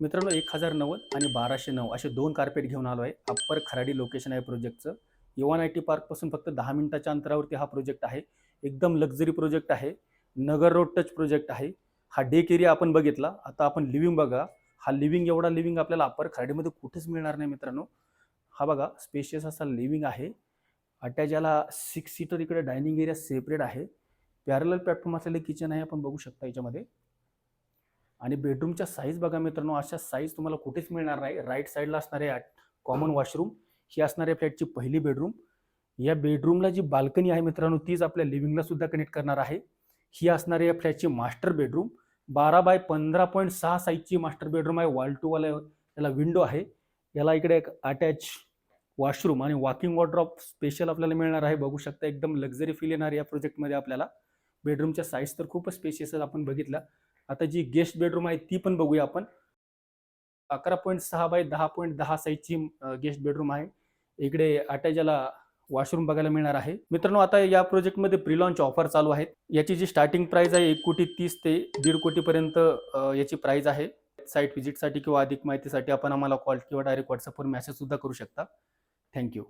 मित्रांनो 1090 आणि 1209 असे 2 कार्पेट घेऊन आलो आहे. अप्पर खराडी लोकेशन आहे प्रोजेक्टचं. युवन आय टी पार्कपासून फक्त 10 मिनिटाच्या अंतरावरती हा प्रोजेक्ट आहे. एकदम लक्झरी प्रोजेक्ट आहे. नगर रोड टच प्रोजेक्ट आहे. हा डेक एरिया आपण बघितला. आता आपण लिव्हिंग बघा. हा लिव्हिंग एवढा लिव्हिंग आपल्याला अप्पर खराडीमध्ये कुठेच मिळणार नाही मित्रांनो. हा बघा स्पेशियस असा लिव्हिंग आहे. अटॅच याला 6 सीटर इकडे डायनिंग एरिया सेपरेट आहे. पॅरलल प्लॅटफॉर्म असलेले किचन आहे आपण बघू शकता याच्यामध्ये. आणि बेडरूमच्या साईज बघा मित्रांनो, अशा साईज तुम्हाला कुठेच मिळणार नाही. राईट साईडला असणारे कॉमन वॉशरूम ही असणाऱ्या फ्लॅटची पहिली बेडरूम. या बेडरूमला जी बाल्कनी आहे मित्रांनो, तीच आपल्या लिव्हिंगला सुद्धा कनेक्ट करणार आहे. ही असणारी या फ्लॅटची मास्टर बेडरूम. 12 बाय 15.6 साईजची मास्टर बेडरूम आहे. वॉल टू वॉल याला विंडो आहे. याला इकडे एक अटॅच वॉशरूम आणि वॉकिंग वॉर्डरोब स्पेशल आपल्याला मिळणार आहे. बघू शकता एकदम लक्झरी फील येणार या प्रोजेक्टमध्ये आपल्याला. बेडरूमच्या साईज तर खूपच स्पेशियस आपण बघितला. आता जी गेस्ट बेडरूम आहे ती पण बघूया आपण. 11.6 बाय 10.10 साईजची गेस्ट बेडरूम आहे. इकडे अटॅच याला वॉशरूम बघायला मिळणार आहे. मित्रांनो आता या प्रोजेक्टमध्ये प्री लॉन्च ऑफर चालू आहेत. याची जी स्टार्टिंग प्राइस आहे 1,30,00,000 ते 1.5 कोटीपर्यंत याची प्राइस आहे. साईट व्हिजिटसाठी किंवा अधिक माहितीसाठी आपण आम्हाला कॉल किंवा डायरेक्ट WhatsAppवर मेसेज सुद्धा करू शकता. Thank you.